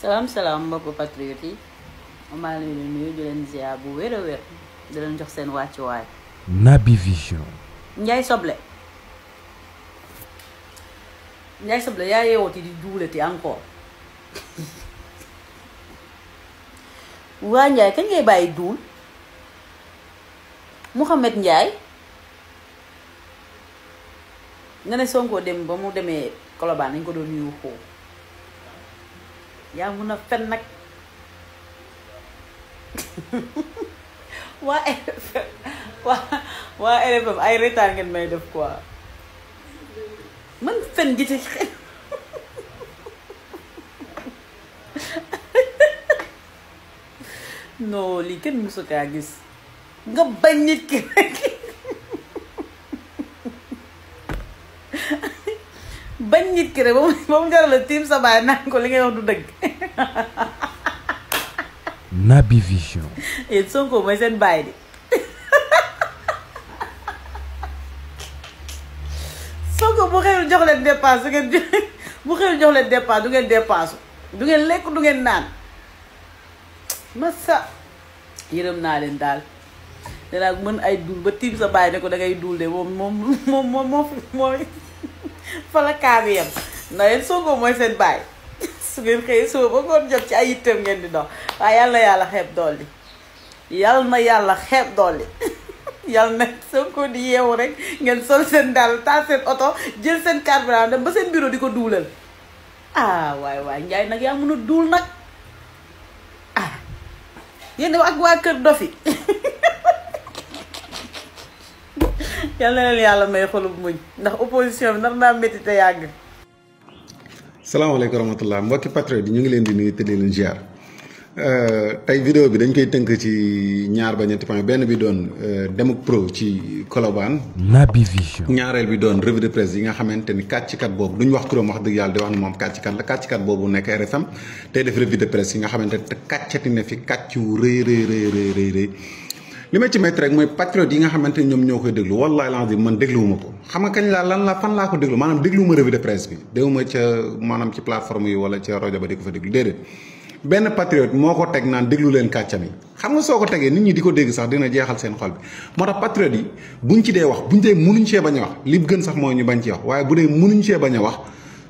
salaam mbokku patriote yi maa ngi leen di nuyu di leen ziar bu wér a wér di leen jox seen wàccuwaay. Naby Vision. Ndiaye Soble yaa yeewati di duulati encore waa Ndiaye kañ ngay bàyyi duul Mouhamed Ndiaye nga ne Sonko dem ba mu demee Colobane dañ ko doon nuyu xoo yaa mun a fen nag waa RFM waa RFM ay retaan ngeen may def quoi man fen gi ci xel non lii kenn musu kaa gis nga bañ nit ki rek bañ nit ki rek ba mu jaral la tiim sa baay naan ko li ngay wax du dëgg. Naby Vision. yéen Sonko mooy seen baay di Sonko bu xëyul jox leen dépense du ngeen bu xëyul jox leen dépense du ngeen dépense du ngeen lekk du ngeen naan masa yërëm naa leen daal danaa mën ay duul ba tiim sa baay ne ko da ngay duul de moom fa la kaa bi yem ndax yéen Sonko mooy seen baay su ngeen xëyee suba ba ngoon jot ci ay yitteem ngeen di dox waaye yàlla na yàlla xeeb dolli yàlla na yàlla xeeb dolli yàlla na Sonko di yeewu rek ngeen sol seen daal taal seen oto jël seen carburant dem ba seen bureau di ko duulal waay Ndiaye nag yaa mën a duul nag yéen ak waa kër dofi yàlla na leen yàlla may xolub muñ ndax opposition bi nar naa métti te yàgg. salaamaaleykum wa rahmatulah mbokki patriote yi ñu ngi leen di nuyu te di leen ziar tey vidéo bi dañ koy tënk ci ñaar ba ñetti point benn bi doon Demuk Pro ci Colobane. Naby Vision. ñaareel bi doon revue de presse yi nga xamante ni kàccikat boobu duñ wax turam wax dëgg yàlla di wax ni moom kàccikat la kàccikat boobu nekk RFM tey def revue de presse yi nga xamante ni te kàccati ne fi kàcc wu rëy li ma ci métti rek mooy patriote yi nga xamante ni ñoom ñoo koy déglu wallahi lazim man dégluwuma ko xam nga kañ fan laa ko déglu maanaam dégluwuma revue de presse bi déwuma ca maanaam ci plateforme yi wala ca rajo ba di ko fa déglu déedéet benn patriote moo ko teg naan déglu leen kàccam yi xam nga soo ko tegee nit ñi di ko dégg sax dina jeexal seen xol bi moo tax patriote yi buñ ci dee wax buñ dee mënuñ cee bañ a wax li gën sax mooy ñu bañ ci wax waaye bu dee mënuñ cee bañ a wax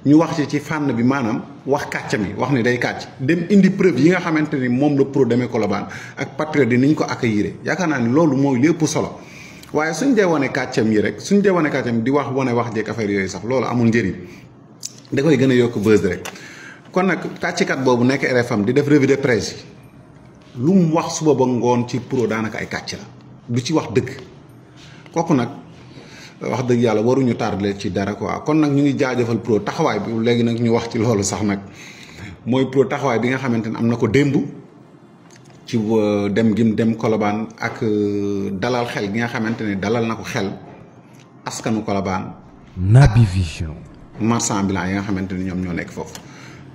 ñu wax ci fànn bi maanaam wax kàccam yi wax ni day kàcc dem indi preuve yi nga xamante ni moom la pro demee Colobane ak patriote yi ni ñu ko accueillir yaakaar naa ni loolu mooy lépp solo waaye suñ dee wane kàccam yi rek suñ dee wane kàccam di wax wax jeeg affaire yooyu sax loolu amul njëriñ da koy gën a yokk buzz rek kon nag kàccikat boobu nekk RFM di def revue de presse yi lu mu wax suba ba ngoon ci pro daanaka ay kàcc la du ci wax dëgg kooku nag wax dëgg yàlla waruñu tardé ci dara quoi kon nag ñu ngi jaajëfal pro taxawaay bi léegi nag ñu wax ci loolu sax nag mooy pro taxawaay bi nga xamante ne am na ko démb ci dem gim dem Colobane ak dalal xel gi nga xamante ne dalal na ko xel askanu Colobane. Naby Vision. marchand ambulant yi nga xamante ni ñoom ñoo nekk foofu.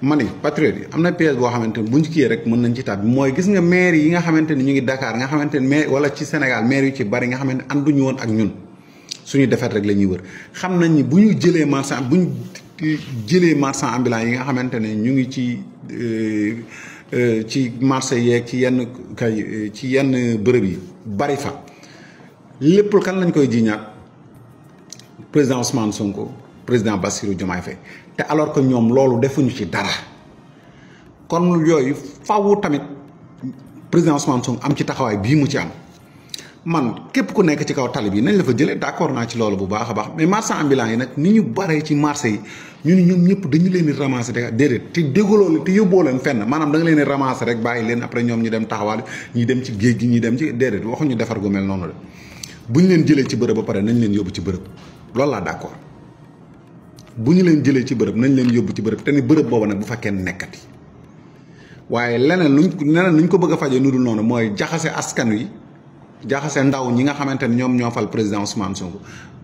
ma ni patriote yi am na pièce boo xamante ni buñ kii rek mën nañ ci tàbbi mooy gis nga maire yi nga xamante ni ñu ngi Dakar nga xamante ni maire wala ci Sénégal maire yu ci bari nga xamante ni ànduñu woon ak ñun. suñu defet rek la ñuy wër xam nañ ni bu ñu jëlee marchand ambulant yi nga xamante ne ñu ngi ci marché yeeg ci yenn bërëb yi bari fa lépp kan lañ koy jiñaat président Ousmane Sonko président Bassirou Diomaye Faye te alors que ñoom loolu defuñu ci dara kon yooyu fawu tamit président Ousmane Sonko am ci taxawaay bii mu ci am. man képp ku nekk ci kaw tali bi nañ la fa jëlee d'accord naa ci loolu bu baax a baax mais marchand ambulant yi nag ni ñu baree ci marché yi ñu ni ñoom ñëpp dañu leen di ramasser déedéet te dégguloo leen te yóbboo leen fenn maanaam da nga leen di ramasser rek bàyyi leen après ñoom ñu dem taxawaal ñi dem ci géej gi ñi dem ci déedéet waxuñu defar gu mel noonu de bu ñu leen jëlee ci bërëb ba pare nañ leen yóbbu ci bërëb loolu laa d'accord bu ñu leen jëlee ci bërëb nañ leen yóbbu ci bërëb te ni bërëb booba nag bu fa kenn nekkati waaye leneen luñ ko bëgg a fajee nu dul noonu mooy jaxase askan wi jaxase ndaw ñi nga xamante ne ñoom ñoo fal président Ousmane Sonko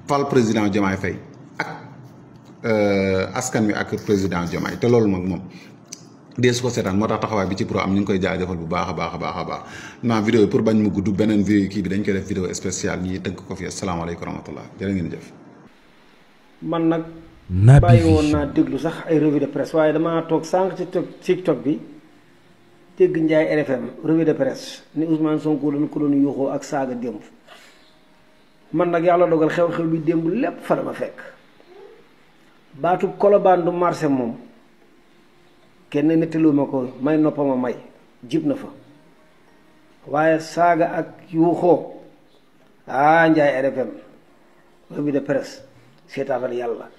fal président Diomaye Faye ak askan wi ak président Diomaye te loolu moom deesu ko seetaan moo tax taxawaay bi ci pro am ñu ngi koy jaajëfal bu baax a baax naa vidéo yi pour bañ mu gudd beneen vidéo kii bi dañ koy def vidéo spéciale ñi tënk ko fi asalaamaaleykum wa rahmatullah jërë ngeen jëf. man nag Naby bàyyi woon Vision. naa déglu sax ay revue de presse waaye damaa toog sànq ci TikTok bi dégg Ndiaye RFM revue de presse ni Ousmane Sonko dañ ko doon yuuxoo ak saaga démb man nag yàlla dogal xew-xew bi démb lépp fa la ma fekk baatu Colobane du marché moom kenn nettalu ma ko may noppama may jib na fa waaye saaga ak yuuxoo Ndiaye RFM revue de presse seetaatal yàlla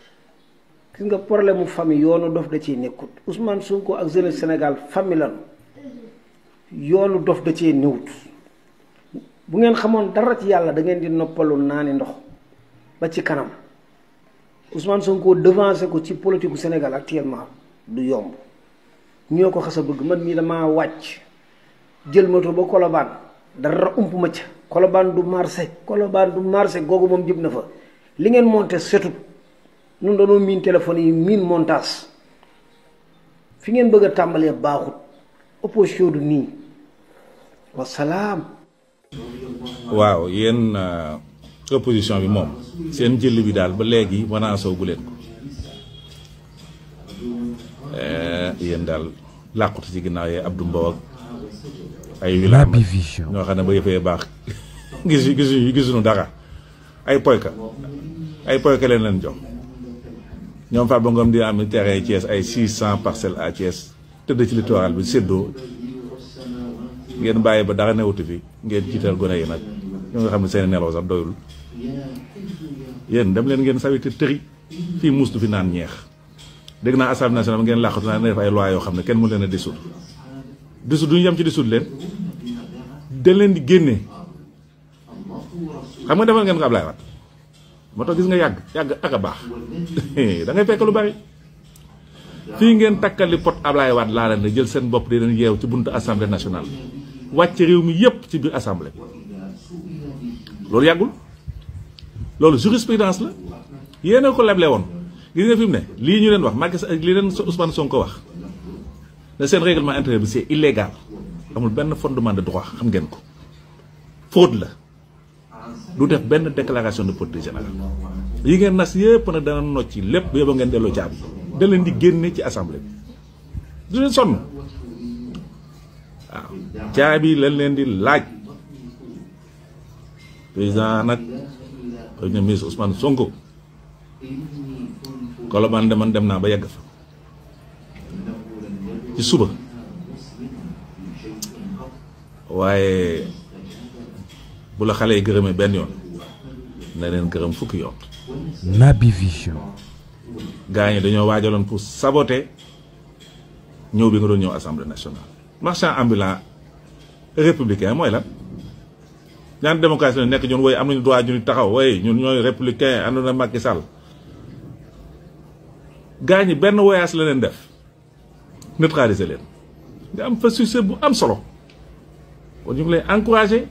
gis nga problème mu famille yoonu dof da ciy nekkut Ousmane Sonko ak jeunesse Sénégal famille lan yoonu dof da cee néwut bu ngeen xamoon dara ci yàlla da ngeen di noppalu naani ndox ba ci kanam Ousmane Sonko devancé ko ci politique gu Sénégal actuellement du yomb ñoo ko xas a bëgg man mii damaa wàcc jël moto ba Colobane dara ump ma ca Colobane du marché googu moom jib na fa li ngeen monté setut nun dañoo miin téléphone yi miin montage fi ngeen bëgg a tàmbalee baaxut opposition du nii wasalaam. waaw yéen opposition bi moom seen jël bi daal ba léegi wanaasaw gu leen ko yéen daal làqutu ci ginnaaw yee Abdou Mbow ak ay wilaam ñoo xam ne ba yëfee baax gisuñu dara ay poyka leen leen jox ñoom Farba Ngom di am terrain Thiès ay 600 parcelles à Thiès tëdd ci littoral bi séddoo ngeen bàyyi ba dara newuti fi ngeen jiital gone yi nag ñoo nga xam ne seen nelaw sax doyul yéen dem leen ngeen sawite tëri fii muus du fi naan ñeex dégg naa Assemblée nationale ngeen làqatu naa ne def ay loi yoo xam ne kenn mënu leen a dissoudre duñu yem ci dissoudre leen dañ leen di génne xam nga defal ngeen ko Ablaye Wade moo tax gis nga yàgg ak a baax da ngay fekk lu bari fii ngeen takkali pot Ablaye Wade laa leen jël seen bopp di leen yeew ci buntu assemblée nationale wàcc réew mi yépp ci biir assemblée loolu yàggul loolu jurisprudence la yéen a ko leble woon gis nga fi mu ne lii ñu leen wax Macky Sall li leen Ousmane Sonko wax ne seen règlement intérieur bi c'est illégal amul benn fondement de droit xam ngeen ko fraude la du def benn déclaration de politique générale yi ngeen nas yépp nag dana nocc ci lépp yóbba ngeen delloo caabi da leen di génne ci assemblée bi du leen sonn waaw caabi lañ leen di laaj président nag premier ministre Ousmane Sonko Colobane de man dem naa ba yegg fa ci suba waaye bu la xale yi gërëmee benn yoon na leen gërëm fukki yoon. Naby Vision. gaa ñi dañoo waajaloon pour saboter ñëw bi nga doon ñëw assemblée nationale. marchand ambulant républicain mooy lan ñaan démocratie nekk ñun woy am nañu droit ñu taxaw woy ñun ñooy républicain ànd na Macky Sall gaa ñi benn voyage la leen def neutraliser leen nga am fa succès bu am solo kon ñu ngi lay encourager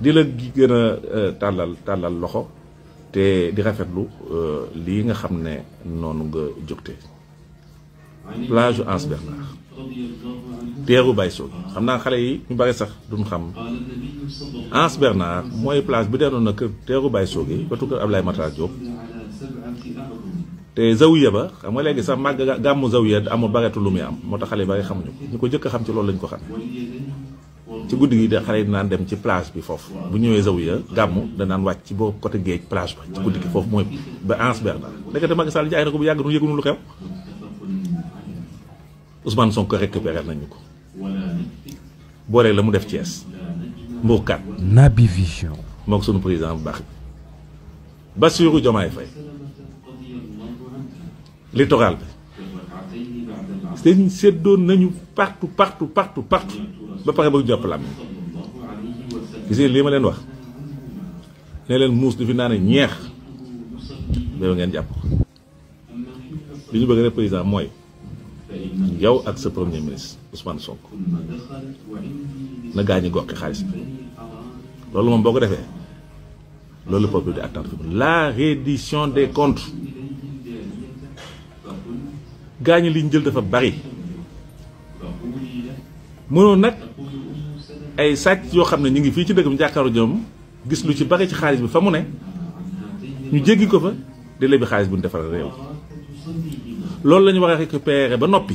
di la gën a tàllal loxo te di rafetlu lii nga xam ne noonu nga jógte plage Anse Bernard teeru Baye Sogui xam naa xale yi ñu bari sax duñ xam Anse Bernard mooy plage bi deenoon na kër teeru Baye Sogui wetu kër Ablaye Matar Diop te zawiya ba xam nga léegi sax màgg gàmmu zawiya amul bareetu lu muy am moo tax xale yi bari xamuñu ko ñu ko jëkk a xam ci loolu lañ ko xam ci guddi gi de xale yi dinaan dem ci plage bi foofu bu ñëwee zawiya gàmmu danaan wàcc ci boobu côté géej plage ba ci guddi gi foofu mooy ba Anse Bernard léegi Macky Sall jaay na ko bu yàgg nu yëgunu lu xew Ousmane Sonko récupéré nañu ko boole la mu def Thiès mbuurkat Naby Vision. moo ko sunu président bu baax bi Bassirou Diomaye Faye littoral bi dañ seddoon nañu partout ba pare bëgg jopp lam gis ngeen lii ma leen wax ne leen muus du fi naa ne ñeex loolu ngeen jàpp li ñu bëgg rek président mooy yow ak sa premier ministre Ousmane Sonko na gaañi goqi xaalis bi loolu moom boo ko defee loolu peuple di attendre fi la reddition des comptes gaañi li ñu jël dafa bari mënoon nag ay sàcc yoo xam ne ñu ngi fii ci dëkk bi jàkkaaru jëm gis lu ci bari ci xaalis bi fa mu ne ñu jéggi ko fa di lebi xaalis bu ñu defal réew loolu la ñu war a récupérer ba noppi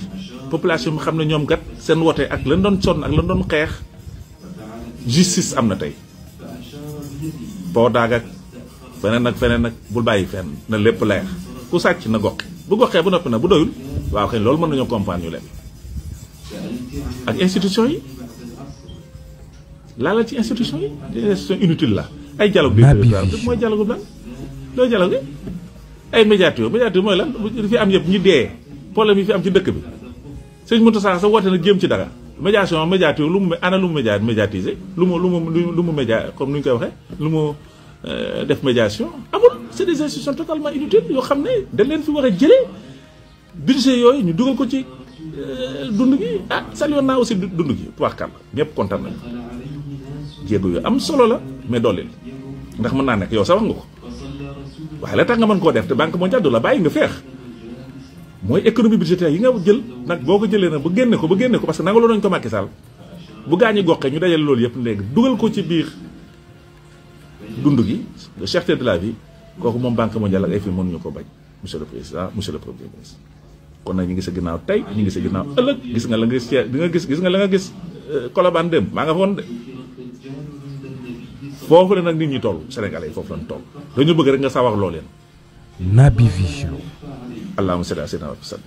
population bi xam ne ñoom gat seen wote ak lan doon sonn ak lan doon xeex justice am na tey boo daag ak feneen ak bul bàyyi fenn na lépp leer ku sàcc na goqi bu goxee bu noppi nag bu doyul waaw xëy loolu mën nañoo comprendre ñu leen ak institution yi laala ci institution yi institution inutile la ay dialogue du territoire mooy dialogue bu lan looy dialogue ay médiature mooy lan fi am yëpp ñu dee problème yi fi am ci dëkk bi sëñ Mountakha sa woote na jéem ci dara médiature lu mu ana lu mu médiatiser lu mu média comme nu ñu koy waxee lu mu def médiation amul c'est des institutions totalement inutiles yoo xam ne dañ leen fi war a jëlee budget yooyu ñu dugal ko ci dund gi salué naa aussi dund gi tubaarkàlla ñëpp kontaan nañu jéego yu am solo la mais dooleel ndax mën naa nekk yow sax wax nga ko waaye la tax nga mën koo def te banque mondiale du la bàyyi nga feex mooy économie budgétaire yi nga jël nag boo ko jëlee nag ba génne ko parce que nanga loo nañ ko Macky Sall bu gaañi goxee ñu dajale loolu yëpp léegi dugal ko ci biir dund gi le cherté de la vie kooku moom banque mondiale ak ay fi mënuñu ko bañ monsieur le président monsieur le premier ministre kon nag ñu ngi sa ginnaaw tey ñu ngi sa ginnaaw ëllëg gis nga la nga gis Colobane dem maa nga foon de foofu la nag nit ñi toll Sénégalais yi foofu lañ toll dañu bëgg rek nga sawar loo leen Naby Vision. allahumma salli ala sayyidina Muhammad